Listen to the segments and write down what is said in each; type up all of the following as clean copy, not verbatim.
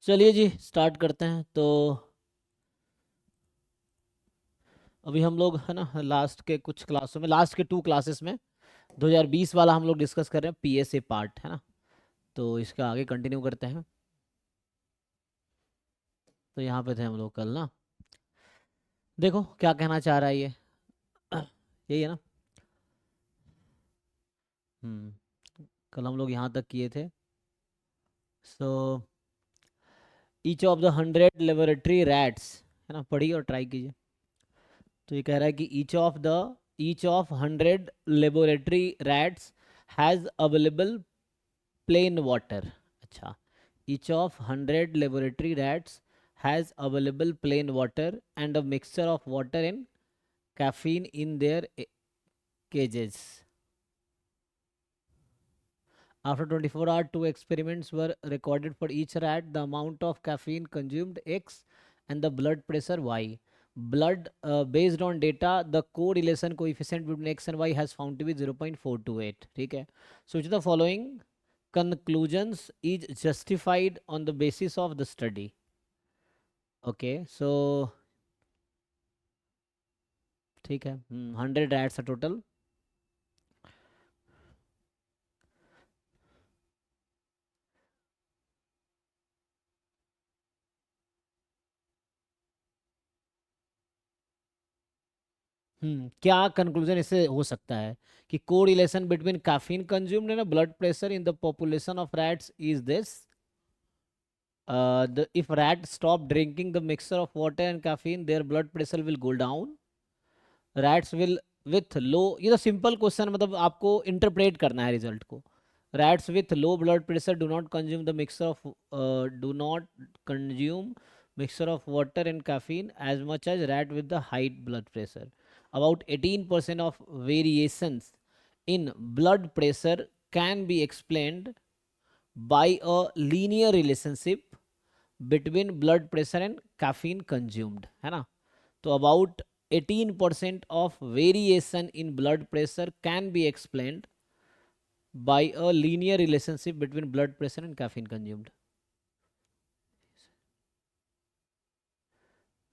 चलिए जी स्टार्ट करते हैं। तो अभी हम लोग है ना लास्ट के कुछ क्लासों में, लास्ट के 2 क्लासेस में 2020 वाला हम लोग डिस्कस कर रहे हैं, पीएसए पार्ट है ना। तो इसका आगे कंटिन्यू करते हैं। तो यहाँ पे थे हम लोग कल ना। देखो क्या कहना चाह रहा है ये। यही है ना। कल हम लोग यहाँ तक किए थे। So each of the 100 laboratory rats, है ना, पढ़िए और ट्राई कीजिए। तो ये कह रहा है कि each of 100 laboratory rats has available plain water. अच्छा, each of 100 laboratory rats has available plain water and a mixture of water and caffeine in their cages. After 24 hours, 2 experiments were recorded for each rat. The amount of caffeine consumed X and the blood pressure Y. Blood based on data, the correlation coefficient between X and Y has found to be 0.428. ठीक है. So which of the following conclusions is justified on the basis of the study? Okay, so ठीक है. 100 rats are total. क्या conclusion इससे हो सकता है कि correlation between caffeine consumed and blood pressure in the population of rats is this. If rats stop drinking the mixture of water and caffeine, their blood pressure will go down. Rats will with low, ये तो simple question, मतलब आपको interpret करना है result को. Rats with low blood pressure do not consume mixture of water and caffeine as much as rat with the high blood pressure. About 18% of variations in blood pressure can be explained by a linear relationship between blood pressure and caffeine consumed, है ना. तो about 18% of variation in blood pressure can be explained by a linear relationship between blood pressure and caffeine consumed.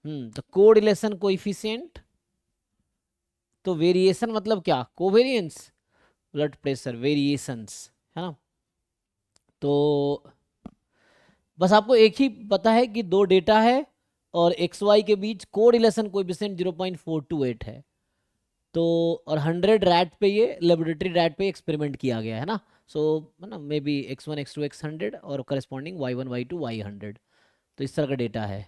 तो correlation coefficient, तो variation मतलब क्या, covariance, blood pressure variations, है ना. तो बस आपको एक ही पता है कि दो डेटा है और एक्स वाई के बीच कोरिलेशन कोएफिशिएंट 0.428 है. तो और 100 रैट पे, ये लेबोरेटरी रैट पे एक्सपेरिमेंट किया गया है ना. सो है ना, may be X1 X2 X100 और करस्पॉन्डिंग Y1 Y2 Y100. तो इस तरह का डेटा है.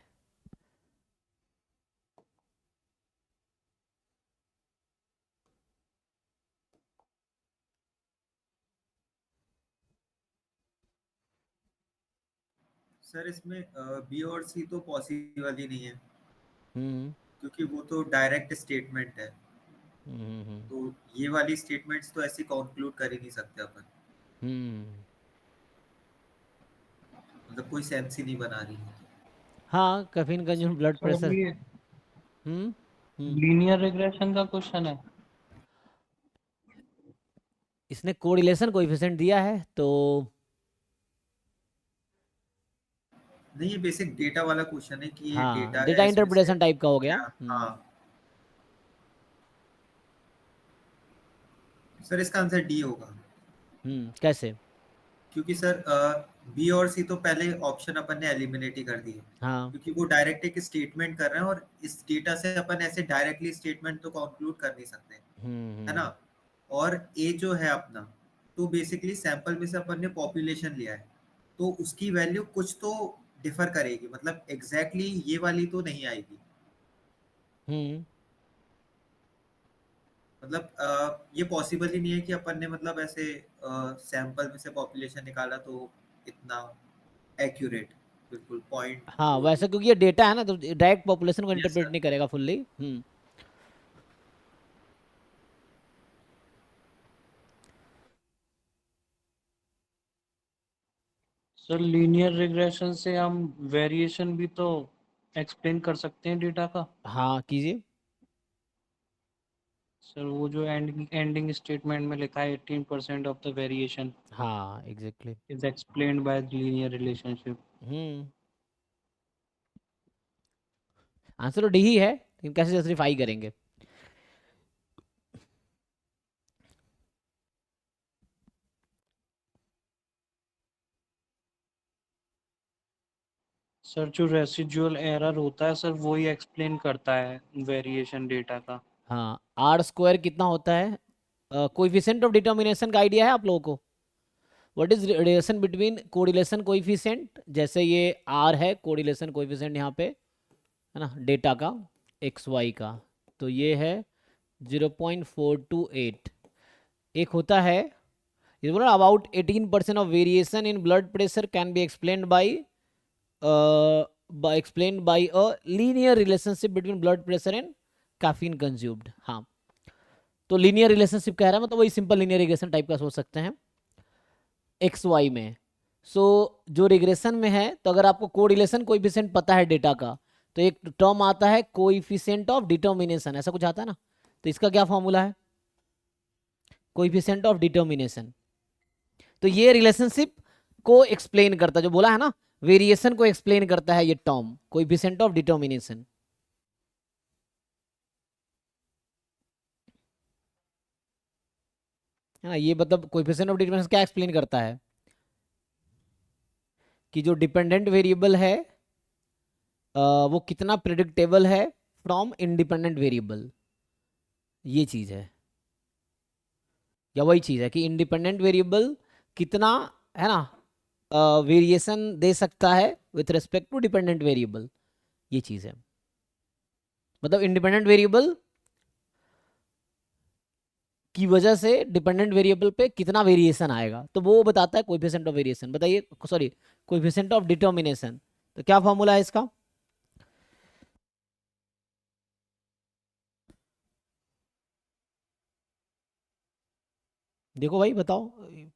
सर इसमें बी और सी तो पॉसिबल ही नहीं है, हम्म क्योंकि वो तो डायरेक्ट स्टेटमेंट है। हम्म तो ये वाली स्टेटमेंट्स तो ऐसे कंक्लूड कर ही नहीं सकते अपन, हम्म मतलब कोई सेंस ही नहीं बना रही है। हाँ, caffeine consume blood sir pressure. ये हम्म हम्म लीनियर रिग्रेशन का क्वेश्चन है। इसने कोरिलेशन कोएफिशिएंट दिया है तो. नहीं, ये बेसिक डेटा वाला क्वेश्चन है कि ये हाँ, डेटा डेटा है, इसमें से इंटरप्रिटेशन टाइप का हो गया. क्या। हाँ सर, इसका आंसर डी होगा, कैसे. क्योंकि सर बी और सी तो पहले ऑप्शन अपन ने एलिमिनेट ही कर दिए, हाँ. क्योंकि वो डायरेक्ट एक स्टेटमेंट कर रहे हैं और इस डेटा से अपन ऐसे डायरेक्टली स्टेटमेंट तो कंक्लूड कर नहीं सकते, है ना। हम्म और ए जो है अपना, तो बेसिकली सैंपल में से अपन ने पॉपुलेशन लिया है, तो उसकी वैल्यू कुछ तो डिफर करेगी, मतलब एग्जैक्टली ये वाली तो नहीं आएगी। हम्म मतलब ये पॉसिबल ही नहीं है कि अपन ने मतलब ऐसे सैंपल में से पॉपुलेशन निकाला तो इतना एक्यूरेट, बिल्कुल पॉइंट हाँ, वो वैसे क्योंकि ये डेटा है ना, तो डायरेक्ट पॉपुलेशन को यस इंटरप्रेट सर। नहीं करेगा फुल्ली. सर लीनियर रिग्रेशन से हम वेरिएशन भी तो एक्सप्लेन कर सकते हैं डेटा का। हाँ कीजिए. सर वो जो एंडिंग स्टेटमेंट में लिखा है 18% ऑफ द वेरिएशन हाँ exactly. Is explained bye linear relationship. Hmm answer तो डी ही है, लेकिन कैसे जस्टिफाई करेंगे? सर जो रेसिजुअल एरर होता है सर वही एक्सप्लेन करता है वेरिएशन डेटा का। हाँ, आर स्क्वायर कितना होता है? कोएफिशिएंट ऑफ डिटर्मिनेशन का आइडिया है आप लोगों को? What is relation between correlation coefficient? जैसे ये आर है कोरिलेशन कोएफिशिएंट यहाँ पे, है ना, डेटा का एक्स वाई का, तो ये है 0.428। एक होता है, ये बोला about 18% of variation in blood pressure can be explained by a linear relationship between blood pressure and caffeine consumed. हाँ, तो लीनियर रिलेशनशिप कह रहा है, मतलब वही सिंपल लीनियर रिग्रेशन टाइप का सोच सकते हैं एक्स वाई में। सो जो रिग्रेशन में है, तो अगर आपको कोरिलेशन कोएफिशिएंट पता है डेटा का, तो एक टर्म आता है कोएफिशिएंट ऑफ डिटर्मिनेशन, ऐसा कुछ आता है ना, तो इसका क्या फॉर्मूला है? Coefficient of determination. तो ये रिलेशनशिप को एक्सप्लेन करता है, जो बोला है ना, वेरिएशन को एक्सप्लेन करता है ये टर्म कोएफिशिएंट ऑफ डिटर्मिनेशन। है ना, ये मतलब कोएफिशिएंट ऑफ डिटर्मिनेशन क्या एक्सप्लेन करता है? कि जो डिपेंडेंट वेरिएबल है वो कितना प्रिडिक्टेबल है फ्रॉम इंडिपेंडेंट वेरिएबल, ये चीज है। या वही चीज है कि इंडिपेंडेंट वेरिएबल कितना, है ना, वेरिएशन दे सकता है with respect to dependent variable, ये चीज है। मतलब इंडिपेंडेंट वेरिएबल की वजह से डिपेंडेंट वेरिएबल पे कितना वेरिएशन आएगा, तो वो बताता है कोएफिशिएंट ऑफ वेरिएशन। बताइए, सॉरी, कोएफिशिएंट ऑफ डिटर्मिनेशन। तो क्या फॉर्मूला है इसका? देखो भाई, बताओ,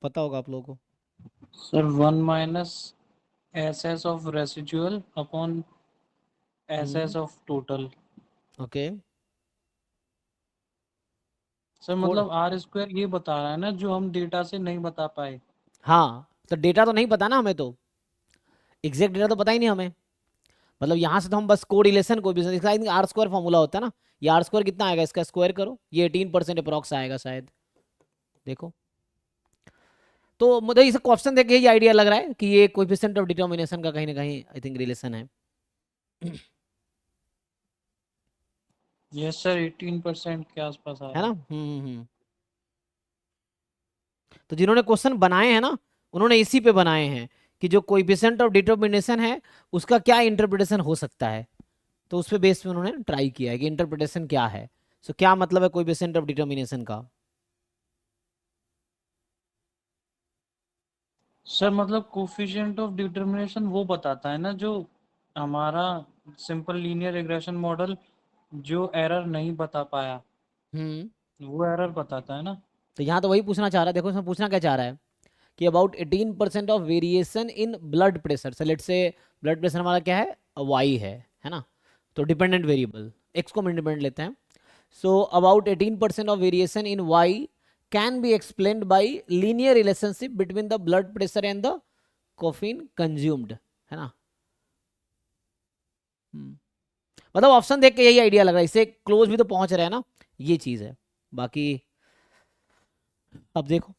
पता होगा आप लोगों को। Sir 1 minus S S of residual upon S S of total. Okay. Sir मतलब आर स्क्वायर ये बता रहा है ना जो हम डेटा से नहीं बता पाए। हाँ, तो डेटा तो नहीं पता ना हमें, तो एग्जैक्ट डेटा तो पता ही नहीं हमें। मतलब यहाँ से तो हम बस कोरिलेशन को भी, इसका आर स्क्वायर फॉर्मूला होता है ना, ये आर स्क्वायर कितना आएगा, इसका स्क्वायर करो, ये 18% अप्रॉक्स आएगा शायद। देखो, तो मुझे इस क्वेश्चन देख के ये आइडिया लग रहा है कि ये कोएफिशिएंट ऑफ डिटर्मिनेशन का कहीं ना कहीं आई थिंक रिलेशन है। यस सर 18% के आसपास आ है रहा ना? है। तो जिन्होंने क्वेश्चन बनाए हैं ना, उन्होंने इसी पे बनाए हैं कि जो कोएफिशिएंट ऑफ डिटर्मिनेशन है उसका क्या इंटरप्रिटेशन हो सकता है, तो उस पे बेस पे उन्होंने ट्राई किया है कि इंटरप्रिटेशन क्या है। सो क्या मतलब है कोएफिशिएंट ऑफ डिटर्मिनेशन का? सर मतलब कोफिशिएंट ऑफ डिटरमिनेशन वो बताता है ना जो हमारा सिंपल लीनियर रिग्रेशन मॉडल जो एरर नहीं बता पाया हम्म। वो एरर बताता है ना। तो यहाँ तो वही पूछना चाह रहा है, देखो इसमें पूछना क्या चाह रहा है कि about 18% of variation in blood pressure से, लेट से ब्लड प्रेशर हमारा क्या है, वाई है ना, तो डिपेंडेंट वेरिएबल एक्स को हम इंडिपेंडेंट लेते हैं। So about 18% of variation in Y can be explained by linear relationship between the blood pressure and the caffeine consumed, है ना। मतलब ऑप्शन देख के यही आइडिया लग रहा है, इससे क्लोज भी तो पहुंच रहे हैं ना, ये चीज है। बाकी अब देखो,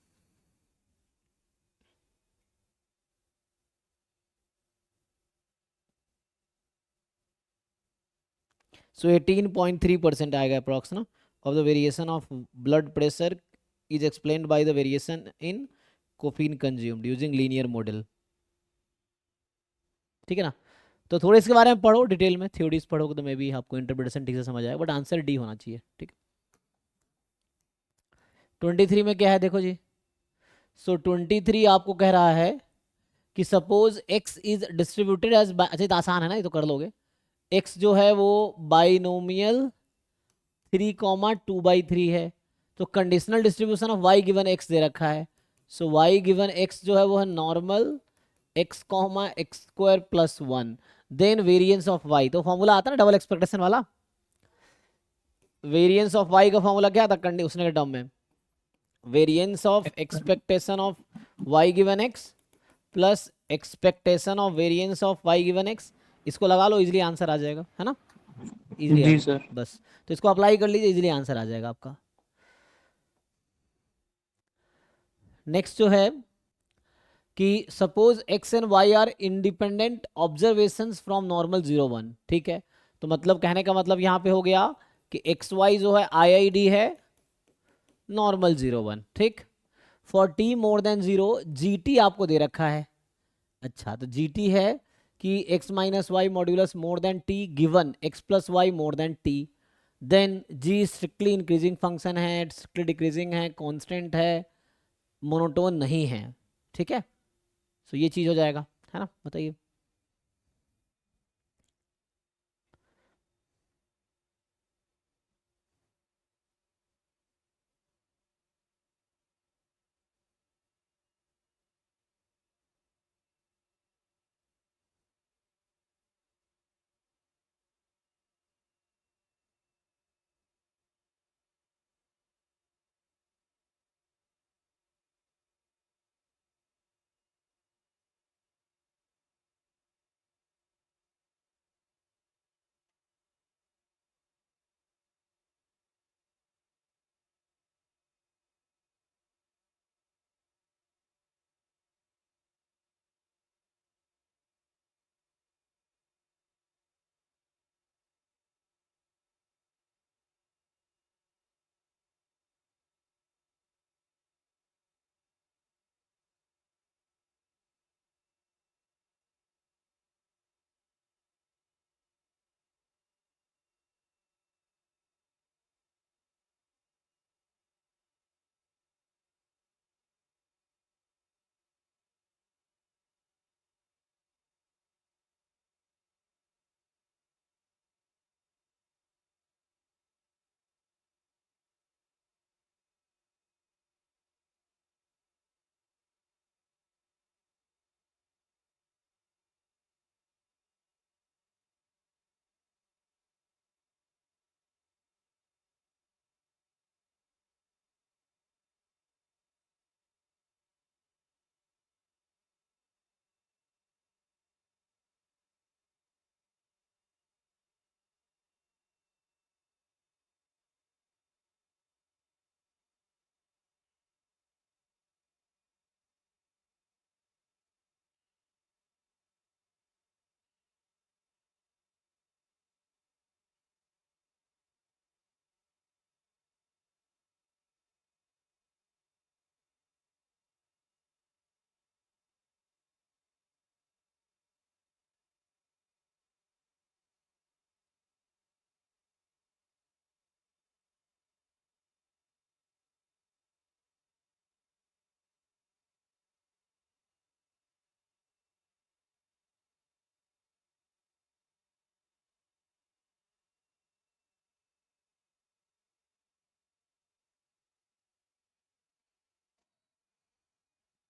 सो 18.3% आएगा अप्रॉक्स ना of the variation of blood pressure is explained by the variation in caffeine consumed using linear model. ठीक है ना, तो थोड़े इसके बारे में पढ़ो डिटेल में, थ्योरीज पढ़ोगे तो मे भी आपको इंटरप्रिटेशन ठीक से समझ आएगा, बट आंसर डी होना चाहिए। ठीक है, 23 में क्या है देखो जी। सो 23 आपको कह रहा है कि suppose x is distributed as, अच्छा ये तो आसान है ना, ये तो कर लोगे। x जो है वो बाइनोमियल 3,2/3 है, तो conditional distribution of y given x दे रखा है। सो y गिवन x जो है वो है normal x comma x square plus 1, then variance of y, तो फॉर्मूला आता है ना डबल एक्सपेक्टेशन वाला, वेरिएंस ऑफ y का फॉर्मूला क्या था उसने के टर्म में, variance of expectation of y given x plus expectation of variance of y given x, इसको लगा लो इजीली आंसर आ जाएगा, है ना। इजीली जी सर। बस, तो इसको अप्लाई कर लीजिए, इजीली आंसर आ जाएगा आपका। नेक्स्ट जो है कि suppose x and y are independent observations from normal 0 1, ठीक है। तो मतलब कहने का मतलब यहाँ पे हो गया कि एक्स वाई जो है आईआईडी है नॉर्मल 0 1, ठीक। For T more than 0 G T आपको दे रखा है। अच्छा, तो जी टी है कि X minus Y modulus more than T given X plus Y more than T, then G strictly increasing function है, स्ट्रिक्टली डिक्रीजिंग है, कांस्टेंट है, मोनोटोन नहीं है, ठीक है। सो ये चीज़ हो जाएगा, है ना, बताइए।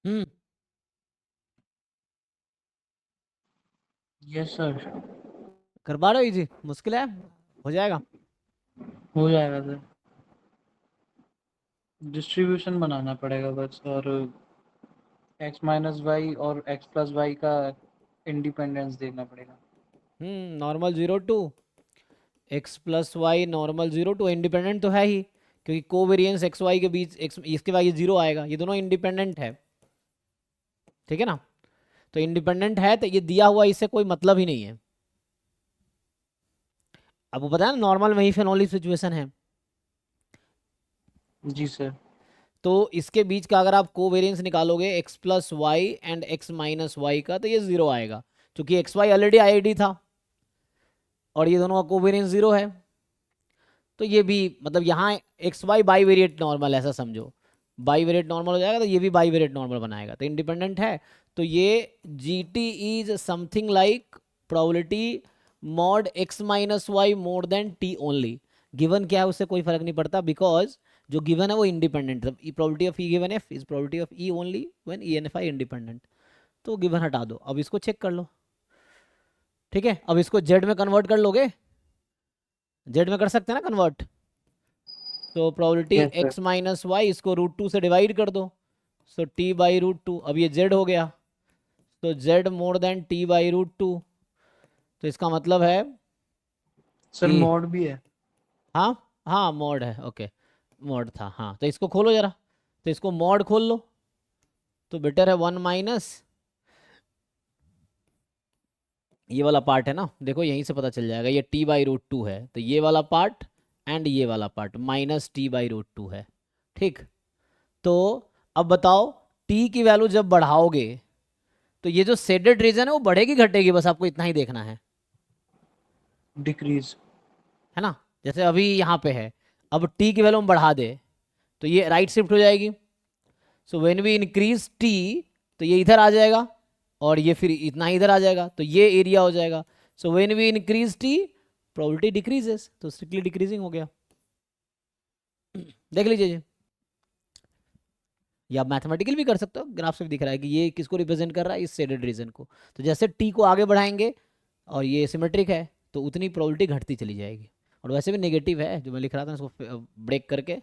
हम्म। Yes sir. करवा लो, इजी, मुश्किल है, हो जाएगा। हो जाएगा सर। डिस्ट्रीब्यूशन बनाना पड़ेगा बस, और एक्स माइनस वाई और एक्स प्लस वाई का इंडिपेंडेंस देखना पड़ेगा। Normal 0 2 x plus y normal 0 2 independent तो है ही, क्योंकि कोवेरियंस एक्स वाई के बीच एक्स इसके बाद ये 0 आएगा, ये दोनों इंडिपेंडेंट है, ठीक है ना। तो इंडिपेंडेंट है तो ये दिया हुआ इससे कोई मतलब ही नहीं है। अब वो पता है ना, नॉर्मल वही फेनोलिक सिचुएशन है, जी सर। तो इसके बीच का अगर आप कोवेरियंस निकालोगे x plus y and x minus Y का, तो ये 0 आएगा, क्योंकि एक्स वाई ऑलरेडी आईआईडी था और ये दोनों का कोवेरियंस 0 है। तो ये भी मतलब यहाँ x y bivariate normal, ऐसा समझो, बाई वेरिएट नॉर्मल हो जाएगा, तो ये भी बाई वेरिएट नॉर्मल बनाएगा, तो इंडिपेंडेंट है। तो ये g t is something like probability mod x minus y more than t only. Given क्या है उससे कोई फर्क नहीं पड़ता, बिकॉज जो गिवन है वो इंडिपेंडेंट है। Probability of e given f is probability of e only when e n f I independent. तो गिवन हटा दो, अब इसको चेक कर लो, ठीक है। अब इसको जेड में कन्वर्ट कर लोगे, जेड में कर सकते हैं ना कन्वर्ट। तो probability yes sir. X minus y, इसको √2 से डिवाइड कर दो, सो टी बाई √2, अब ये जेड हो गया, तो Z more than T by √2। तो इसका मतलब है सर कि मॉड भी है। हाँ हाँ मॉड है, ओके मॉड था, हाँ तो इसको खोलो जरा, तो इसको मॉड खोल लो, तो बेटर है 1 माइनस ये वाला पार्ट है ना, देखो यहीं से पता चल जाएगा, ये t/√2 है, तो ये वाला पार्ट एंड ये वाला पार्ट माइनस t/√2 है, ठीक। तो अब बताओ t की वैल्यू जब बढ़ाओगे तो ये जो शेडेड रीजन है वो बढ़ेगी घटेगी, बस आपको इतना ही देखना डिक्रीज। है ना। जैसे अभी यहाँ पे है, अब t की वैल्यू हम बढ़ा दे तो ये राइट शिफ्ट हो जाएगी, so when we increase t तो ये इधर आ जाएगा और ये फिर इतना इधर आ जाएगा, तो ये एरिया हो जाएगा। So when we increase t probability decreases, तो स्ट्रिक्टली डिक्रीजिंग हो गया। देख लीजिए जी, या मैथमेटिकल भी कर सकते हो, ग्राफ से भी दिख रहा है कि ये किसको रिप्रेजेंट कर रहा है, इस शेडेड रीजन को। तो जैसे टी को आगे बढ़ाएंगे और ये सिमेट्रिक है तो उतनी प्रोबेबिलिटी घटती चली जाएगी। और वैसे भी नेगेटिव है जो मैं लिख रहा था, इसको ब्रेक करके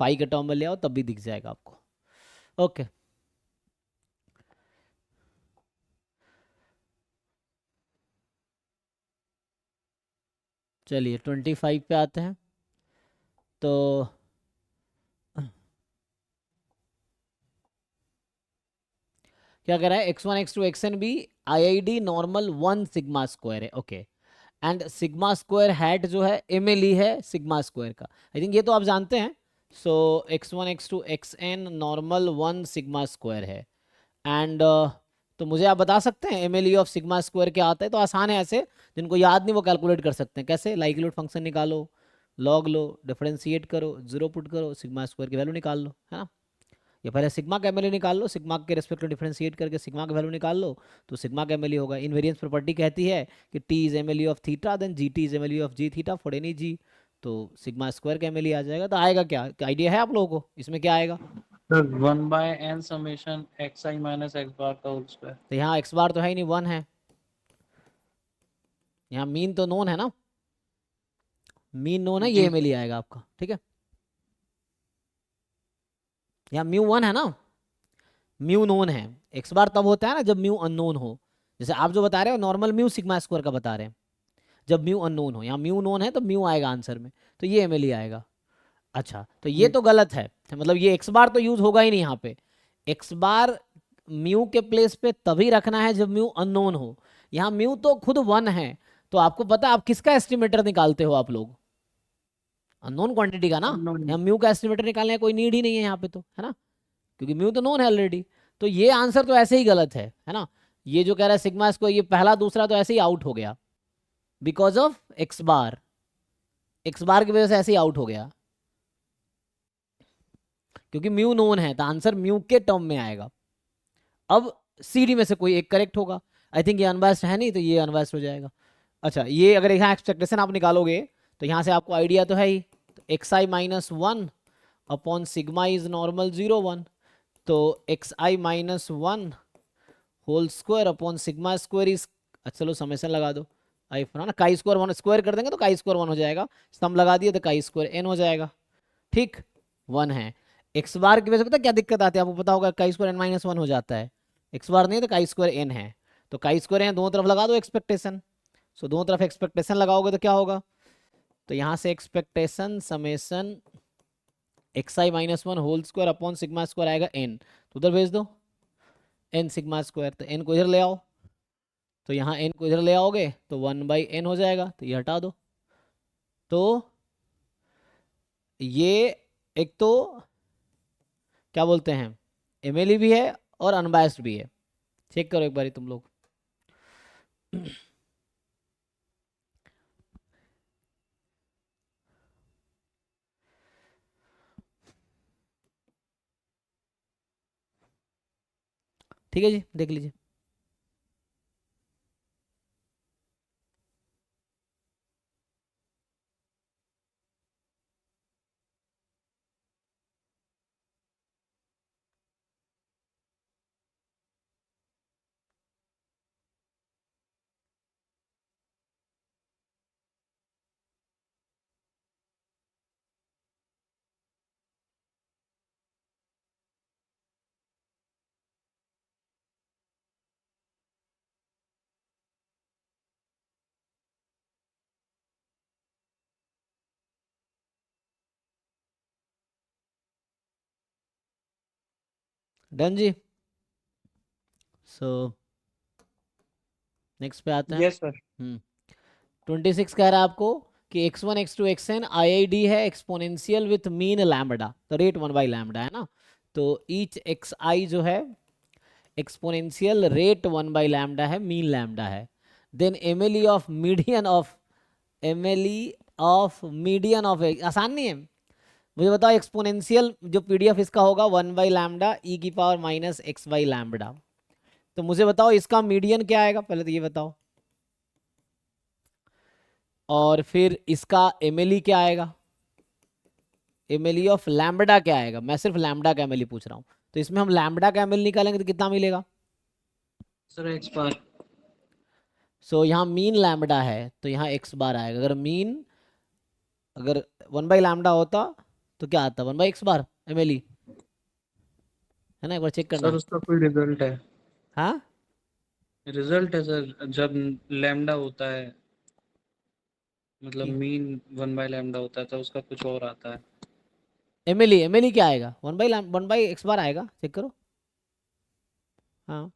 फाई के टर्म में ले आओ तब भी दिख जाएगा आपको। ओके चलिए 25 पे आते हैं। तो क्या कह रहा है, x1 x2 xn भी IID नॉर्मल 1 सिग्मा स्क्वायर है, okay. And sigma square hat जो है MLE है सिग्मा स्क्वायर का, आई थिंक ये तो आप जानते हैं। सो x1 x2 xn normal 1 sigma square है। एंड तो मुझे आप बता सकते हैं MLE ऑफ सिग्मा स्क्वायर क्या आता है। तो आसान है, ऐसे जिनको याद नहीं वो कैलकुलेट कर सकते हैं। कैसे, लाइक्लीहुड फंक्शन निकालो, लॉग लो, डिफरेंशिएट करो, जीरो पुट करो, सिग्मा स्क्वायर की वैल्यू निकाल लो, है ना। या पहले सिग्मा का MLE निकाल लो, सिग्मा के रेस्पेक्ट में डिफरेंशिएट करके सिग्मा का वैल्यू निकाल लो, तो सिग्मा का MLE होगा। इनवेरियंस प्रॉपर्टी कहती है कि T is MLE of theta then GT is MLE of G theta for any G, तो सिग्मा स्क्वायर का MLE आ जाएगा। तो आएगा क्या, आइडिया है आप लोगों को इसमें क्या आएगा। Sir 1/n summation xi minus x बार का होल स्क्वायर। तो यहाँ एक्स बार तो है ही नहीं, 1 है। यहाँ मीन तो नोन है ना, मीन नोन है, ये जी MLE आएगा आपका, ठीक है। यहाँ म्यू 1 है ना, म्यू नोन है। एक्स बार तब होता है ना जब म्यू अननोन हो, जैसे आप जो बता रहे हो नॉर्मल म्यू सिग्मा स्क्वायर का बता रहे हैं, जब म्यू अननोन हो। यहाँ म्यू नोन है तो म्यू आएगा आंसर में, तो ये MLE आएगा। अच्छा तो ये तो गलत है, मतलब ये एक्स बार तो यूज होगा ही नहीं यहाँ पे। एक्स बार म्यू के प्लेस पे तभी रखना है जब म्यू अननोन हो। यहाँ म्यू तो खुद 1 है, तो आपको पता है आप किसका एस्टिमेटर निकालते हो आप लोग, अननोन क्वांटिटी का ना। अननोन। यहाँ म्यू का एस्टिमेटर निकालने का कोई नीड ही नहीं है यहाँ पे, तो है ना, क्योंकि म्यू तो नोन है ऑलरेडी। तो ये आंसर तो ऐसे ही गलत है ना। ये जो कह रहा है सिग्मा स्क्वायर, ये पहला दूसरा तो ऐसे ही आउट हो गया because of X bar, X bar की वजह से ऐसे ही आउट हो गया, क्योंकि म्यू नोन है तो आंसर म्यू के टर्म में आएगा। अब CD में से कोई एक करेक्ट होगा, आई थिंक ये अनबायस्ड है नहीं तो ये अनबायस्ड हो जाएगा। अच्छा ये अगर यहाँ एक्सपेक्टेशन आप निकालोगे तो यहाँ से आपको आइडिया तो है ही, तो xi minus 1 upon sigma is normal 0 1, तो xi minus 1 whole square upon sigma square is, अच्छा चलो समेशन लगा दो, आई ना काई स्क्वायर 1 स्क्वायर कर देंगे तो काई स्क्वायर 1 हो जाएगा, स्तंभ लगा दिए तो काई स्क्वायर n हो जाएगा, ठीक। 1 है। एक्स बार की वजह से पता क्या दिक्कत आती है आपको पता होगा, काई स्क्वायर n माइनस 1 हो जाता है। एक्स बार नहीं तो काई स्क्वायर n है, तो काई स्क्वायर n दोनों तरफ लगा दो एक्सपेक्टेशन। सो दोनों तरफ एक्सपेक्टेशन लगाओगे तो क्या होगा, तो यहाँ से expectation summation xi minus 1 whole square upon sigma square आएगा n, तो उधर भेज दो n सिग्मा स्क्वायर, तो n को इधर ले आओ, तो यहाँ n को इधर ले आओगे तो 1/n हो जाएगा, तो ये हटा दो। तो ये एक तो क्या बोलते हैं MLE भी है और अनबायस्ड भी है, चेक करो एक बारी तुम लोग। ठीक है जी, देख लीजिए। डन जी। सो नेक्स्ट पे आते हैं। Yes sir. 26 कह रहा है आपको कि x1 x2 xn IID है एक्सपोनेंशियल विथ मीन लैम्बडा, तो रेट 1/लैम्बडा है ना, तो ईच xi जो है एक्सपोनेंशियल रेट 1/लैम्बडा है, मीन लैम्बडा है। Then MLE of median of, MLE of median of, आसान नहीं है, मुझे बताओ एक्सपोनेंशियल जो पीडीएफ इसका होगा 1/लैम्बडा ई की पावर माइनस x/लैम्बडा, तो मुझे बताओ इसका मीडियन क्या आएगा, पहले तो ये बताओ, और फिर इसका एमएलई क्या आएगा, एमएलई ऑफ लैम्बडा क्या आएगा, मैं सिर्फ लैम्बडा का एमएलई पूछ रहा हूँ, तो इसमें हम लैम्बडा का एमएलई निकालेंगे तो कितना मिलेगा। सर एक्स बार। सो यहाँ मीन लैम्बडा है तो यहाँ एक्स बार आएगा, अगर मीन, अगर 1/लैम्बडा होता तो क्या आता, 1/x बार एमएलई, है ना, एक बार चेक सर करना। उसका कोई रिजल्ट है? हाँ रिजल्ट है सर, जब लैम्डा होता है, मतलब मीन 1/लैम्डा होता है तो उसका कुछ और आता है। एमएलई, एमएलई क्या आएगा, 1/x बार आएगा, चेक करो। हाँ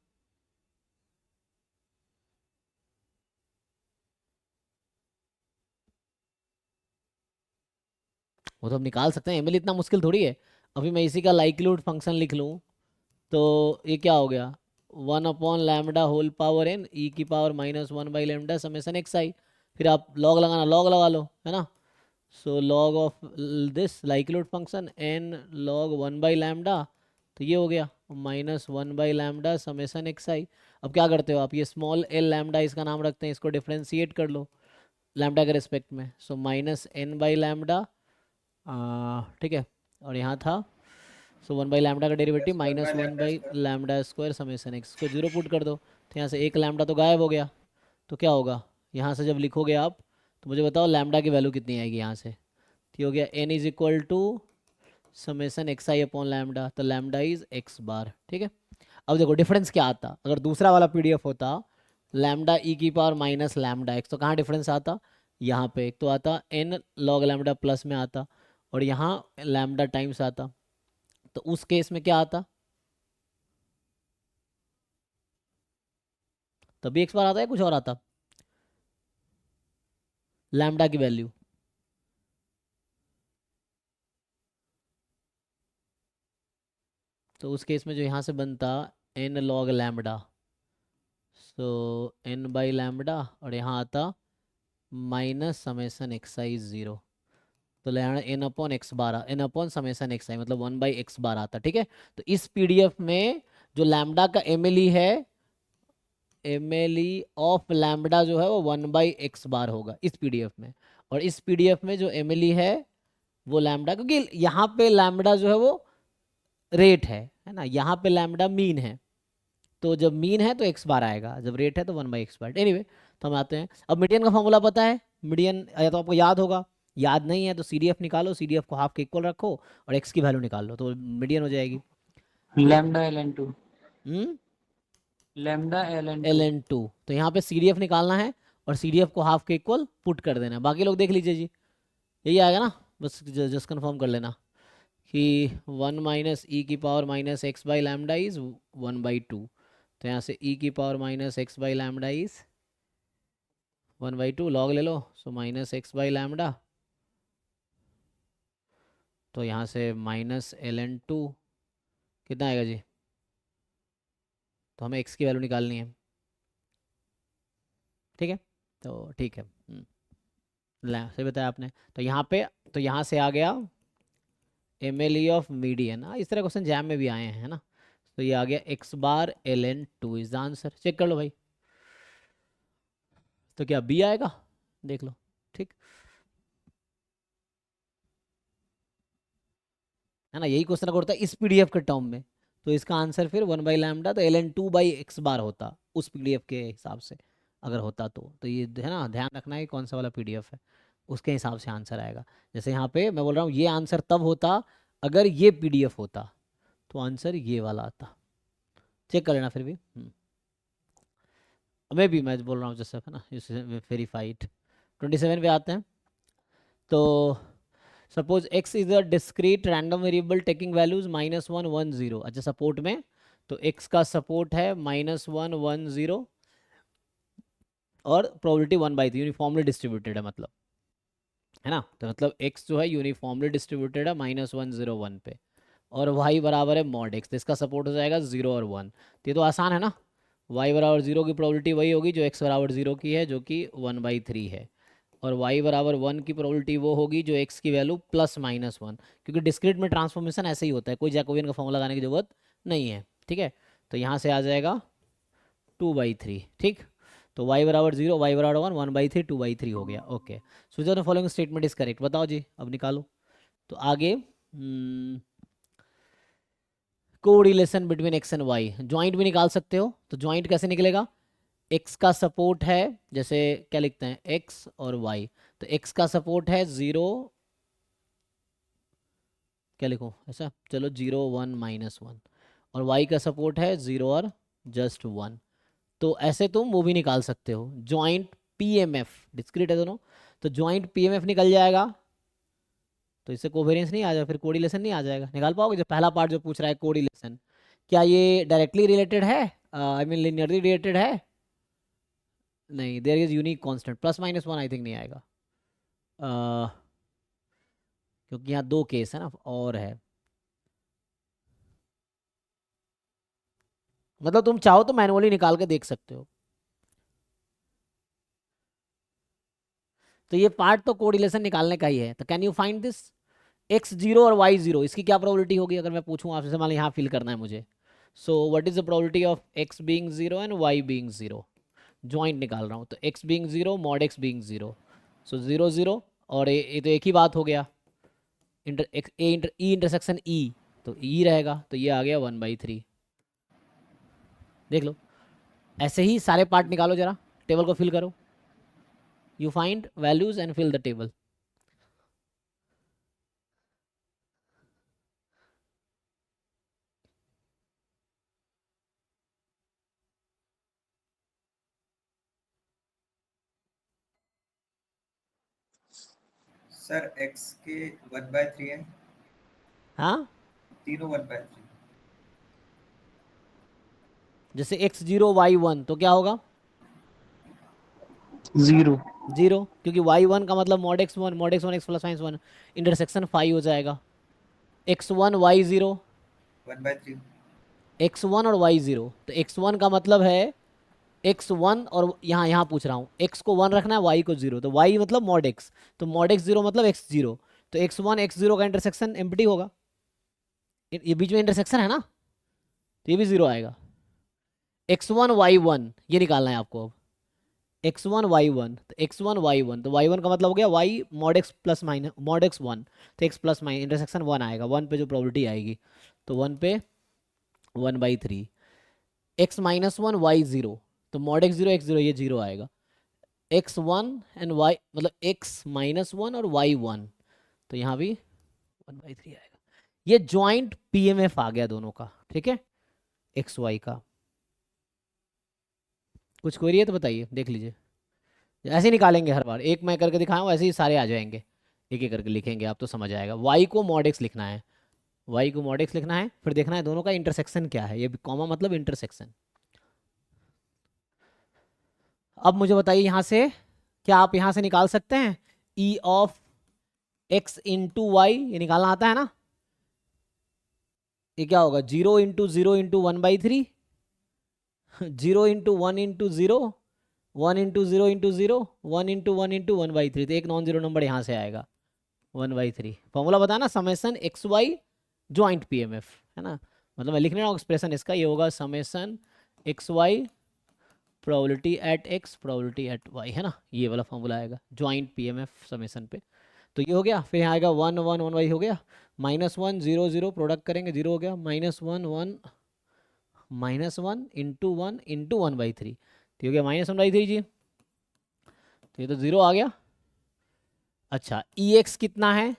वो तो हम निकाल सकते हैं, एमएलई इतना मुश्किल थोड़ी है। अभी मैं इसी का लाइक्लीहुड फंक्शन लिख लूँ तो ये क्या हो गया, 1/लैम्बडा होल पावर n ई की पावर माइनस 1/लैम्बडा समेसन एक्स आई, फिर आप लॉग लगाना, लॉग लगा लो, है ना। So log of this likelihood function n log 1/लैम्बडा, तो ये हो गया माइनस 1/लैम्बडा समेसन एक्स आई। अब क्या करते हो आप, ये स्मॉल एल लैम्बडा इसका नाम रखते हैं, इसको डिफ्रेंशिएट कर लो लैम्बडा के रिस्पेक्ट में, सो माइनस n/लैम्बडा, ठीक है, और यहाँ था सो 1/लैम्बडा का डेरिवेटिव माइनस 1/लैम्बडा स्क्वायर समेसन एक्स को जीरो पुट कर दो, तो यहाँ से एक लैम्बडा तो गायब हो गया, तो क्या होगा, यहाँ से जब लिखोगे आप तो मुझे बताओ लैम्बडा की वैल्यू कितनी आएगी यहाँ से, तो ये हो गया n is equal to summation x i upon lambda, तो लैम्बडा इज एक्स बार, ठीक है। अब देखो डिफरेंस क्या आता, अगर दूसरा वाला पीडीएफ होता लैम्बडा ई की पावर माइनस लैम्बडा एक्स, तो कहाँ डिफरेंस आता, यहाँ पे एक तो आता n log लैम्बडा प्लस में आता, और यहाँ लैम्बडा टाइम्स आता, तो उस केस में क्या आता, तभी एक्स बार आता है कुछ और आता, लैम्बडा की वैल्यू, तो उस केस में जो यहाँ से बनता n log लैम्बडा, सो n/लैम्बडा, और यहाँ आता माइनस समेसन एक्स आई जीरो, तो लैम्बडा n अपॉन एक्स बार, n अपॉन समेसन एक्स आई मतलब 1/x बार आता, ठीक है। तो इस पीडीएफ में जो लैम्बडा का एमएलई है, एमएलई ऑफ लैम्बडा जो है वो 1/x बार होगा इस पीडीएफ में, और इस पीडीएफ में जो एमएलई है वो लैम्बडा, क्योंकि यहाँ पे लैम्बडा जो है वो रेट है ना, यहाँ पे लैम्बडा मीन है, तो जब मीन है तो एक्स बार आएगा, जब रेट है तो 1/x बार, एनीवे तो हम आते हैं। अब मीडियन का फॉर्मूला पता है, मीडियन या तो आपको याद होगा, याद नहीं है तो सीडीएफ निकालो, सीडीएफ को हाफ के इक्वल रखो और एक्स की वैल्यू निकाल लो तो मीडियन हो जाएगी। Lambda ln2। हम्म लैम्डा ln2। ln2, तो यहाँ पे सीडीएफ निकालना है और सीडीएफ को हाफ के इक्वल पुट कर देना है, बाकी लोग देख लीजिए जी, यही आएगा ना, बस जस्ट कंफर्म कर लेना कि 1 माइनस ई की power minus X by lambda is 1/2, तो यहाँ से ई की power minus X by lambda is 1/2, log ले लो, so minus X by lambda, तो यहाँ से माइनस ln2 कितना आएगा जी, तो हमें x की वैल्यू निकालनी है, ठीक है, तो ठीक है, सही बताया आपने, तो यहाँ पे, तो यहाँ से आ गया एमएलई ऑफ मीडियन, इस तरह क्वेश्चन जैम में भी आए हैं, है ना, तो ये आ गया x bar ln2 is the answer, check कर लो भाई, तो क्या बी आएगा, देख लो, ठीक है ना, यही क्वेश्चन अगर होता है इस पीडीएफ के टर्म में, तो इसका आंसर फिर 1/लैम्बडा, तो ln2/x बार होता उस पीडीएफ के हिसाब से, अगर होता तो ये है ना, ध्यान रखना है कौन सा वाला पीडीएफ है, उसके हिसाब से आंसर आएगा। जैसे यहाँ पे मैं बोल रहा हूँ ये आंसर तब होता अगर ये पीडीएफ होता, तो आंसर ये वाला आता, चेक कर लेना फिर भी, मैं भी मैं बोल रहा हूँ जैसे है ना, वेरीफाइड। 27 पे आते हैं, तो suppose x is a discrete random variable taking values -1 1 0। अच्छा सपोर्ट में तो x का सपोर्ट है -1 1 0 और प्रोबेबिलिटी 1/3 यूनिफॉर्मली डिस्ट्रीब्यूटेड है मतलब, है ना। तो मतलब x जो है यूनिफॉर्मली डिस्ट्रीब्यूटेड है -1 0 1 पे, और y बराबर है मॉड x, तो इसका सपोर्ट हो जाएगा 0 और 1। तो ये तो आसान है ना, y बराबर 0 की प्रोबेबिलिटी वही होगी जो x बराबर 0 की है, जो कि 1/3 है, और y बराबर 1 की प्रोबेबिलिटी वो होगी जो x की वैल्यू +-1, क्योंकि डिस्क्रीट में ट्रांसफॉर्मेशन ऐसे ही होता है, कोई जैकोबियन का फॉर्मूला लगाने की जरूरत नहीं है, ठीक है। तो यहाँ से आ जाएगा 2/3, ठीक। तो y बराबर 0, y बराबर 1, 1/3, 2/3 हो गया। Okay, so the following statement is correct. बताओ जी, अब निकालो। तो आगे correlation between x and y, joint भी निकाल सकते हो। तो ज्वाइंट कैसे निकलेगा, x का सपोर्ट है, जैसे क्या लिखते हैं x और y, तो x का सपोर्ट है 0, क्या लिखो ऐसा, चलो 0 1 -1, और y का सपोर्ट है 0 और जस्ट 1। तो ऐसे तुम वो भी निकाल सकते हो, ज्वाइंट पीएमएफ, डिस्क्रीट है दोनों, तो ज्वाइंट पीएमएफ निकल जाएगा। तो इससे कोवेरियंस नहीं आ जाएगा, फिर कोरिलेशन नहीं आ जाएगा। निकाल पाओगे जो पहला पार्ट जो पूछ रहा है कोरिलेशन, क्या ये डायरेक्टली रिलेटेड है, आई मीन लिनियरली रिलेटेड है? नहीं, there is unique constant, +-1 I think नहीं आएगा, क्योंकि यहाँ दो केस है ना, और है, मतलब तुम चाहो तो मैनुअली निकाल के देख सकते हो। तो ये पार्ट तो कोरिलेशन निकालने का ही है। तो can you find this x0 और y0, इसकी क्या प्रोबेबिलिटी होगी अगर मैं पूछूं आपसे, मान लो यहाँ फिल करना है मुझे। So what is the probability of x being 0 and y being 0? Joint निकाल रहा हूँ, तो x being 0 mod x being 0, सो 0 0, और ये तो एक ही बात हो गया, ई इंटरसेक्शन ई, तो ई रहेगा, तो ये आ गया 1/3। देख लो, ऐसे ही सारे पार्ट निकालो, जरा टेबल को फिल करो, you find values and fill the table. Sir x के 1/3 है, हाँ, तीनों 1/3। जैसे x0 y1 तो क्या होगा, 0। 0, क्योंकि y1 का मतलब mod x1, mod x1 x plus minus 1, intersection 5 हो जाएगा। x1 y0, 1/3। x1 और y0, तो x1 का मतलब है x1, और यहाँ यहाँ पूछ रहा हूँ x को 1 रखना है, y को 0, तो y मतलब मॉड x, तो मॉड x0 मतलब x0, तो x1 x0 का इंटरसेक्शन एम्प्टी होगा, ये बीच में इंटरसेक्शन है ना, तो ये भी 0 आएगा। x1 y1 ये निकालना है आपको अब, x1 y1, तो x1 y1, तो y1 का मतलब हो गया y mod x plus minus mod x1, तो x प्लस माइनस इंटरसेक्शन 1 आएगा, 1 पे जो प्रोबेबिलिटी आएगी, तो 1 पे 1/3, x -1 y0, तो मॉड x0 ये 0 आएगा, x1 एंड y मतलब x -1 और y1, तो यहाँ भी 1/3 आएगा। ये ज्वाइंट पीएमएफ आ गया दोनों का, ठीक है, एक्स वाई का। कुछ क्वेरी है तो बताइए, देख लीजिए, ऐसे ही निकालेंगे हर बार, एक मैं करके दिखाऊँ ऐसे ही सारे आ जाएंगे, एक एक करके लिखेंगे आप तो समझ आएगा। y को मॉड x लिखना है, y को मॉड x लिखना है, फिर देखना है दोनों का इंटरसेक्शन क्या है, ये कॉमा मतलब इंटरसेक्शन। अब मुझे बताइए यहाँ से, क्या आप यहाँ से निकाल सकते हैं e of x into y, ये निकालना आता है ना, ये क्या होगा 0 into 0 into 1/3, 0 into 1 into 0, 1 into 0 into 0, 1 into 1 into 1/3, तो एक नॉन जीरो नंबर यहाँ से आएगा 1/3। फॉर्मूला बताना, summation x y joint PMF, है ना, मतलब मैं लिख रहा हूँ एक्सप्रेशन इसका, ये होगा summation x y probability at x probability at y, है ना, ये वाला फॉर्मूला आएगा ज्वाइंट पीएमएफ समेसन पे। तो ये हो गया, फिर यहाँ आएगा 1 1 1/, हो गया, -1 0 0, प्रोडक्ट करेंगे 0 हो गया, -1 1 -1 इंटू 1 इंटू 1/3, तो हो गया -1/3 जी, तो ये तो 0 आ गया। अच्छा ई एक्स कितना है,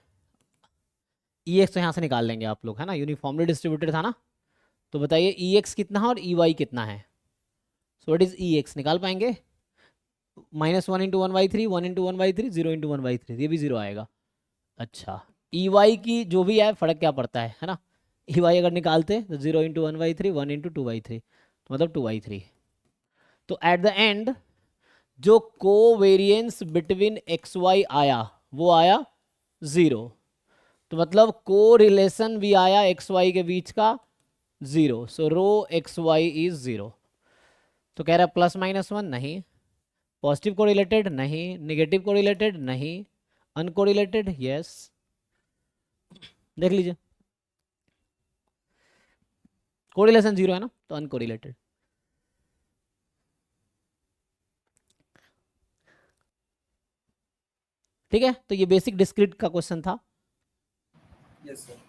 ई एक्स तो यहाँ से निकाल लेंगे आप लोग, है ना, यूनिफॉर्मली डिस्ट्रीब्यूटेड था ना, तो बताइए ई एक्स कितना है और ई वाई कितना है। So what is E x, निकाल पाएंगे, -1 इंटू 1/3, 1 इंटू 1/3, 0 इंटू 1/3, ये भी 0 आएगा। अच्छा ई वाई की जो भी है फर्क क्या पड़ता है ना, ई वाई अगर निकालते तो 0 इंटू 1/3 1 इंटू 2/3 तो मतलब 2/3। तो एट द एंड जो कोवेरिएंस बिटवीन एक्स वाई आया वो आया 0। तो मतलब को रिलेशन भी आया एक्स वाई के बीच का 0। सो रो एक्स वाई इज 0। तो कह रहा है +-1 नहीं, पॉजिटिव को रिलेटेड नहीं, निगेटिव को रिलेटेड नहीं, अनकोरिलेटेड यस। देख लीजिए कोरिलेशन 0 है ना, तो अनकोरिलेटेड। ठीक है, तो ये बेसिक डिस्क्रीट का क्वेश्चन था। Yes sir.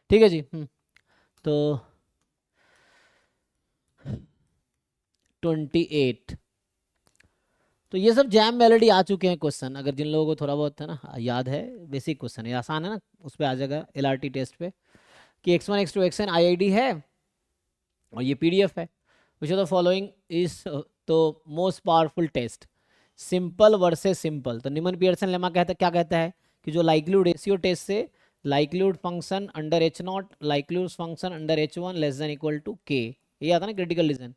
ठीक है जी। तो 28। तो ये सब जैम मेलोडी आ चुके हैं क्वेश्चन, अगर जिन लोगों को थोड़ा बहुत है ना याद है, बेसिक क्वेश्चन है, आसान है ना, उस पर आ जाएगा LRT टेस्ट पे कि x1 x2 xn IID है और ये PDF है। Which of the following is तो most powerful test, simple versus simple. तो निमन पियर्सन लेमा क्या कहता है कि जो लाइक्लीहुड रेशियो टेस्ट से likelihood function under H0 likelihood function under H1 less than equal to k, ये आता है ना क्रिटिकल रीजन,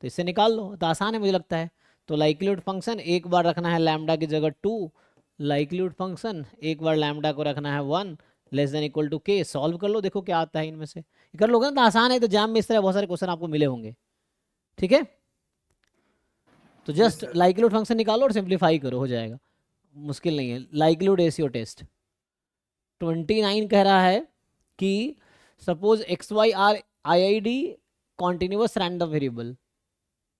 तो इससे निकाल लो, तो आसान है मुझे लगता है। तो लाइक्लीहुड फंक्शन एक बार रखना है लैम्डा की जगह 2, लाइक्लीहुड फंक्शन एक बार लैम्डा को रखना है 1 less than equal to k। सॉल्व कर लो, देखो क्या आता है इनमें से, कर लोगे ना तो आसान है। तो जाम में इस तरह बहुत सारे क्वेश्चन आपको मिले होंगे। ठीक है, तो जस्ट sir. लाइक्लीहुड फंक्शन निकालो और सिंप्लीफाई करो, हो जाएगा, मुश्किल नहीं है। लाइक्लीहुड रेशियो टेस्ट 29 कह रहा है कि suppose x y are IID continuous random variable,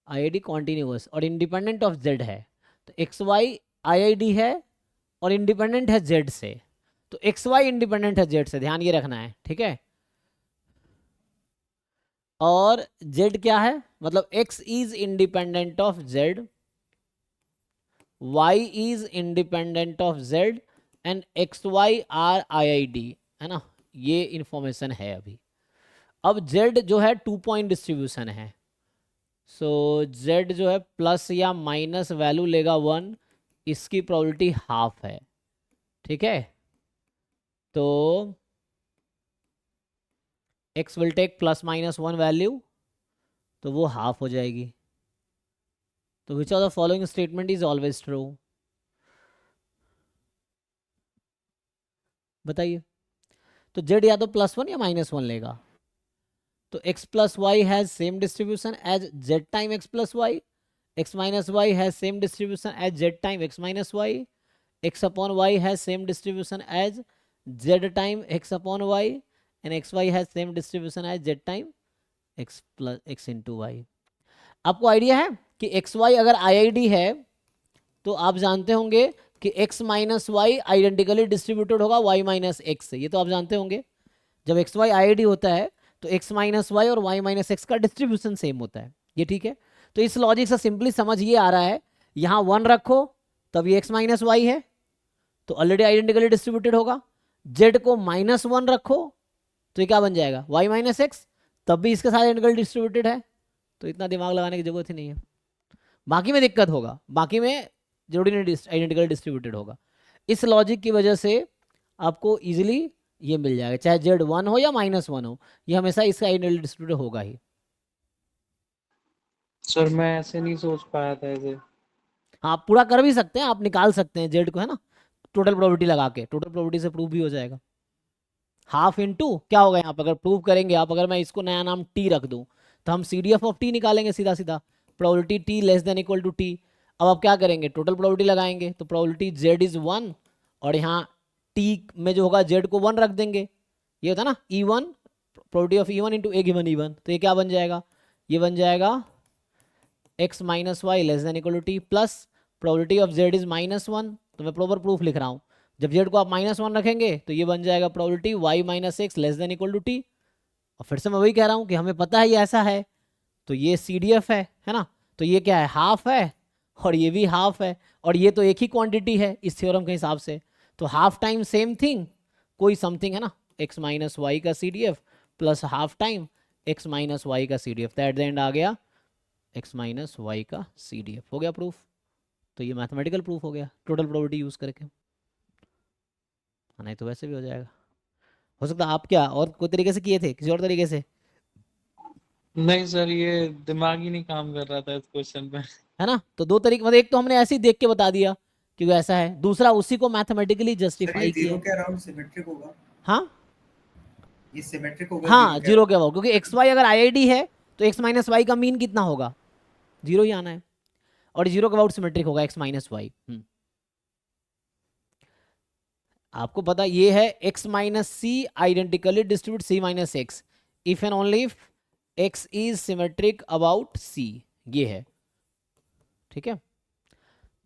IID continuous और इंडिपेंडेंट ऑफ जेड है। तो एक्स वाई IID है और इंडिपेंडेंट है जेड से, तो एक्स वाई इंडिपेंडेंट है जेड से, ध्यान ये रखना है। ठीक है, और जेड क्या है, मतलब x is independent of z, y is independent of z and x y are IID, है ना, ये इंफॉर्मेशन है अभी। अब z जो है 2 पॉइंट डिस्ट्रीब्यूशन है, सो z जो है प्लस या माइनस वैल्यू लेगा 1, इसकी प्रोबेबिलिटी हाफ है। ठीक है, तो x विल टेक +-1 वैल्यू, तो वो हाफ हो जाएगी। तो विच of the following statement is always true, बताइए। तो z या तो +1 या -1 लेगा। तो x plus Y has same distribution as z time x plus Y, x minus Y has same distribution as z time x minus Y, x upon y has same distribution as z time x upon y and x Y has same distribution as z time x plus x into Y. आपको idea है कि x Y अगर IID है तो आप जानते होंगे कि x minus Y identically distributed होगा y माइनस एक्स से, ये तो आप जानते होंगे। जब एक्स वाई IID होता है तो x माइनस वाई और y माइनस एक्स का डिस्ट्रीब्यूशन सेम होता है, ये ठीक है। तो इस लॉजिक से सिंपली समझ ये आ रहा है, यहाँ 1 रखो तब ये x माइनस वाई है तो ऑलरेडी आइडेंटिकली डिस्ट्रीब्यूटेड होगा, z को -1 रखो तो ये क्या बन जाएगा y माइनस एक्स, तब भी इसके साथ आइडेंटिकली डिस्ट्रीब्यूटेड है, तो इतना दिमाग लगाने की जरूरत ही नहीं है। बाकी में दिक्कत होगा, बाकी में जरूरी नहीं आइडेंटिकली डिस्ट्रीब्यूटेड होगा। इस लॉजिक की वजह से आपको इजीली ये मिल जाएगा, चाहे z 1 हो या -1 हो, ये हमेशा इसका आइडेंटिकली डिस्ट्रीब्यूटेड होगा ही। सर मैं ऐसे नहीं सोच पाया था ऐसे। हाँ, आप पूरा कर भी सकते हैं, आप निकाल सकते हैं z को, है ना, टोटल प्रोबेबिलिटी लगा के, टोटल प्रोबेबिलिटी से प्रूव भी हो जाएगा। हाफ इंटू क्या होगा यहाँ पर, अगर प्रूव करेंगे आप, अगर मैं इसको नया नाम t रख दूँ तो हम CDF ऑफ t निकालेंगे सीधा सीधा, probability t less than equal to t। अब आप क्या करेंगे, टोटल प्रोबेबिलिटी लगाएंगे, तो प्रोबेबिलिटी z इज 1 और यहाँ t में जो होगा z को 1 रख देंगे, ये होता है ना E1, probability of E1 into A given E1, तो ये क्या बन जाएगा, ये बन जाएगा X minus Y less than equal to T plus probability of Z is -1। तो मैं प्रॉपर प्रूफ लिख रहा हूँ, जब जेड को आप -1 रखेंगे तो ये बन जाएगा probability Y minus X less than equal to T. और फिर से मैं वही कह रहा हूँ कि हमें पता है ये ऐसा है, तो ये CDF है ना, तो ये क्या है, हाफ है, और ये भी हाफ है, और ये तो एक ही क्वांटिटी है इस थ्योरम के हिसाब से, तो हाफ टाइम सेम थिंग कोई समथिंग है ना, एक्स माइनस वाई का CDF plus half time X minus Y का CDF, तो एट द एंड आ गया एक्स माइनस वाई का CDF। हो गया प्रूफ। तो ये मैथमेटिकल प्रूफ हो गया टोटल प्रोबेबिलिटी यूज करके, नहीं तो वैसे भी हो जाएगा। हो सकता है आप क्या और कोई तरीके से किए थे, किसी और तरीके से, नहीं सर, ये दिमाग ही नहीं काम कर रहा था इस क्वेश्चन में। है ना। तो दो तरीके, मतलब एक तो हमने ऐसे ही देख के बता दिया कि वो ऐसा है, दूसरा उसी को मैथमेटिकली सर ये जस्टिफाई किया। जीरो के अराउंड सिमेट्रिक होगा, हाँ ये सिमेट्रिक होगा जीरो हाँ, के जीरो अराउंड। के अबाउट, क्योंकि एक्स वाई अगर IID है तो एक्स माइनस वाई का मीन कितना होगा, जीरो ही आना है, और जीरो के अबाउट सिमेट्रिक होगा एक्स माइनस वाई। आपको पता ये है X minus C identically distribute C minus X if and only if X is symmetric about C, ये है, ठीक है।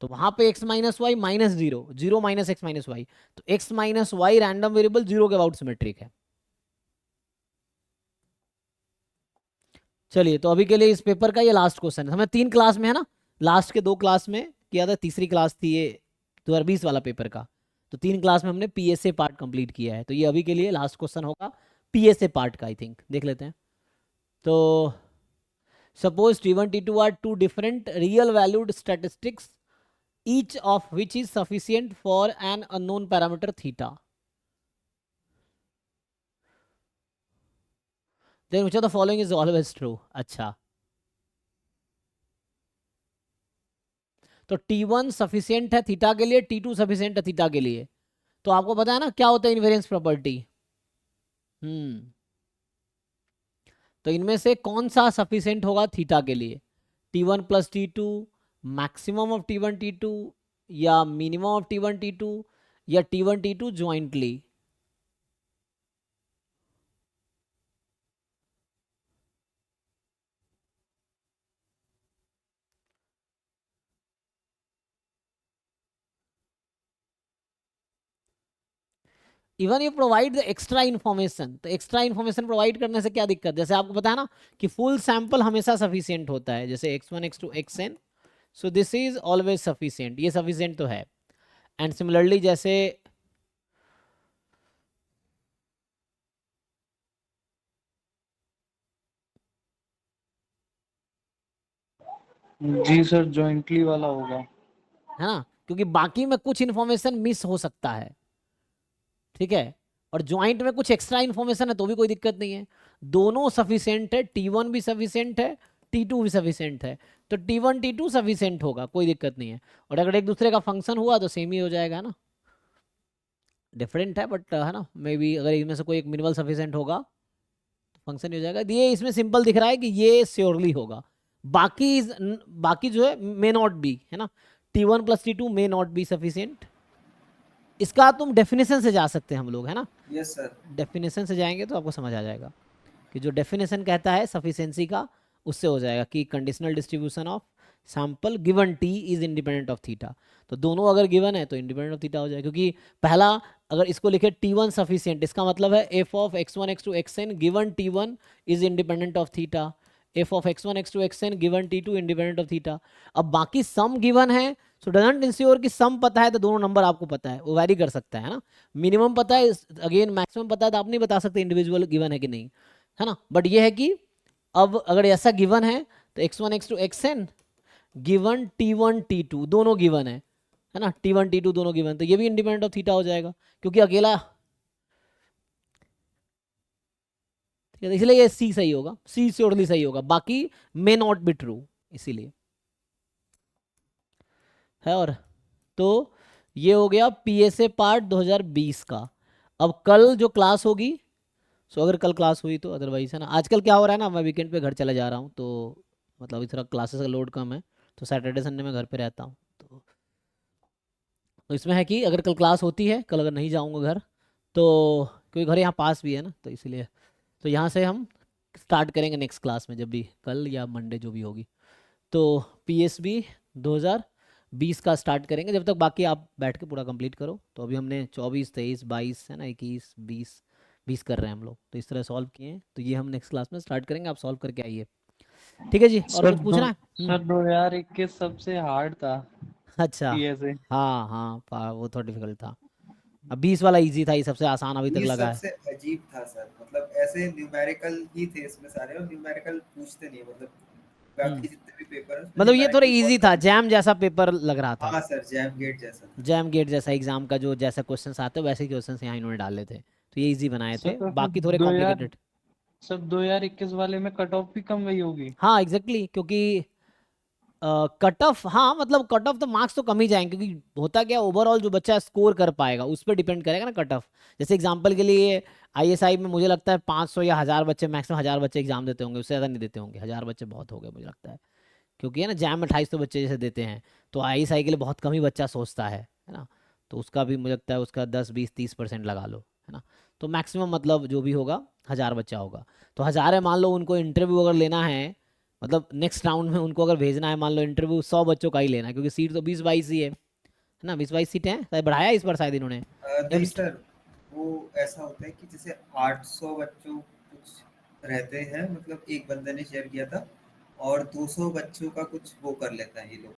तो वहां पे X minus Y minus zero, zero minus X minus Y, तो X minus Y random variable zero के about symmetric है। चलिए, तो अभी के लिए इस पेपर का ये लास्ट क्वेश्चन है, हमें 3 क्लास में है ना, लास्ट के 2 क्लास में किया था, तीसरी क्लास थी ये 2020 वाला पेपर का, तो 3 क्लास में हमने PSA पार्ट कंप्लीट किया है, तो ये अभी के लिए लास्ट क्वेश्चन होगा PSA पार्ट का, आई थिंक देख लेते हैं। तो suppose T1 T2 are two different real valued statistics each of which is sufficient for an unknown parameter theta, then which of the following is always true। अच्छा, तो T1 sufficient है theta के लिए, T2 sufficient है theta के लिए, तो आपको पता है ना क्या होता है इनवेरियंस प्रॉपर्टी। तो इनमें से कौन सा सफिशियंट होगा थीटा के लिए, T1 plus T2, maximum of T1 T2, या मिनिमम ऑफ T1 T2, या T1 T2 jointly. Even you provide the extra information, तो एक्स्ट्रा इन्फॉर्मेशन प्रोवाइड करने से क्या दिक्कत, जैसे आपको पता है ना कि फुल सैंपल हमेशा सफिशियंट होता है, जैसे x1 x2 xn, so this is always sufficient, ये सफिशियंट तो है। एंड सिमिलरली जैसे जी सर, जॉइंटली वाला होगा। है ना, क्योंकि बाकी में कुछ इन्फॉर्मेशन मिस हो सकता है, ठीक है, और ज्वाइंट में कुछ एक्स्ट्रा इन्फॉर्मेशन है तो भी कोई दिक्कत नहीं है, दोनों सफिशियंट है, T1 भी सफिशियंट है, T2 भी सफिशियंट है, तो T1 T2 सफिशियंट होगा, कोई दिक्कत नहीं है। और अगर एक दूसरे का फंक्शन हुआ तो सेम ही हो जाएगा ना, डिफरेंट है बट है ना, मे बी अगर इनमें से कोई एक मिनिमल सफिशियंट होगा तो फंक्शन ही हो जाएगा। ये इसमें सिंपल दिख रहा है कि ये श्योरली होगा, बाकी बाकी जो है मे नॉट बी, है ना, T1 plus T2 may not be sufficient. इसका तुम डेफिनेशन से जा सकते हैं हम लोग, है ना, यस सर। डेफिनेशन से जाएंगे तो आपको समझ आ जाएगा कि जो डेफिनेशन कहता है सफिशिएंसी का, उससे हो जाएगा कि conditional distribution of sample given T is independent of theta, तो दोनों अगर गिवन है तो इंडिपेंडेंट ऑफ थीटा हो जाएगा, क्योंकि पहला अगर इसको लिखे T1 सफिशिएंट, इसका मतलब है f of x1 x2 xn given T1 is independent of theta, f of x1 x2 xn given T2 independent of theta. अब बाकी सम गिवन है, सो डजंट इंश्योर कि सम पता है तो दोनों नंबर आपको पता है, वो वैरी कर सकता है ना, मिनिमम पता है अगेन, मैक्सिमम पता है तो आप नहीं बता सकते इंडिविजुअल गिवन है कि नहीं, है ना, बट ये है कि अब अगर ऐसा गिवन है तो x1 x2 xn given T1 T2 दोनों गिवन है ना, T1 T2 दोनों गिवन, तो ये भी इंडिपेंडेंट ऑफ थीटा हो जाएगा, क्योंकि अकेला, ठीक है, इसलिए ये C सही होगा, C श्योरली सही होगा, बाकी मे नॉट बी ट्रू, इसीलिए है। और तो ये हो गया PSA पार्ट 2020 का। अब कल जो क्लास होगी, सो अगर कल क्लास हुई तो, अदरवाइज है ना, आजकल क्या हो रहा है ना, मैं वीकेंड पे घर चला जा रहा हूँ, तो मतलब इस तरह क्लासेस का लोड कम है, तो सैटरडे संडे में घर पे रहता हूँ, तो इसमें है कि अगर कल क्लास होती है, कल अगर नहीं जाऊँगा घर तो, क्योंकि घर यहाँ पास भी है ना, तो इसलिए, तो यहाँ से हम स्टार्ट करेंगे नेक्स्ट क्लास में, जब भी कल या मंडे जो भी होगी, तो PSB 2020 का स्टार्ट करेंगे, जब तक बाकी आप बैठ के पूरा कंप्लीट करो। तो अभी हमने 24 23 22 है ना, 21 20 कर रहे हैं हम लोग, तो इस तरह सॉल्व किए हैं। तो ये हम नेक्स्ट क्लास में स्टार्ट करेंगे, आप सॉल्व करके आइए। ठीक है जी, और सर कुछ पूछना है? सर 2021 सबसे हार्ड था अच्छा, PSA। हाँ हाँ, वो थोड़ा डिफिकल्ट था। अब 20 वाला इजी था, ये सबसे आसान अभी तक ये लगा है। सबसे अजीब था सर, मतलब ऐसे न्यूमेरिकल ही थे इसमें सारे, और न्यूमेरिकल पूछते नहीं, मतलब हम्म बाकी जितने भी पेपर है उसमें मतलब ये थोड़ा न्यूमेरिकल इजी बहुत था, कम। जैम जैसा पेपर लग रहा था। हाँ सर, जैम गेट जैसा था। जैम गेट जैसा एग्जाम का जो जैसा क्वेश्चंस आते हैं वैसे ही क्वेश्चंस यहाँ इन्होंने डाले थे, तो ये इजी बनाए सर थे, तो फिर बाकी थोड़े 2000 कॉम्प्लिकेटेड। सर 2021 वाले में कट ऑफ भी कम गई होगी। हाँ एग्जैक्टली, क्योंकि कट ऑफ, हाँ मतलब कट ऑफ तो मार्क्स तो कम ही जाएंगे, क्योंकि होता क्या, ओवरऑल जो बच्चा स्कोर कर पाएगा उस पर डिपेंड करेगा ना कट ऑफ। जैसे एग्जांपल के लिए ISI में मुझे लगता है 500 या 1000 बच्चे, मैक्सिमम 1000 बच्चे एग्जाम देते होंगे, उससे ज़्यादा नहीं देते होंगे, 1000 बच्चे बहुत हो गए मुझे लगता है। क्योंकि है ना, जैम में 2800 बच्चे जैसे देते हैं, तो ISI के लिए बहुत कम ही बच्चा सोचता है ना। तो उसका भी मुझे लगता है उसका 10 20 30% लगा लो, है ना। तो मैक्सिमम मतलब जो भी होगा 1000 बच्चा होगा। तो 1000 है, मान लो उनको इंटरव्यू अगर लेना है, मतलब नेक्स्ट राउंड में उनको अगर भेजना है, मान लो इंटरव्यू 100 बच्चों का ही लेना है, क्योंकि सीट तो 20 22 ही है ना, 20 22 सीटें हैं, शायद बढ़ाया इस बार शायद इन्होंने। नहीं सर, वो ऐसा होता है कि जैसे 800 बच्चों कुछ रहते हैं, मतलब एक बंदे ने शेयर किया था, और 200 बच्चों का कुछ वो कर लेता है ये लोग।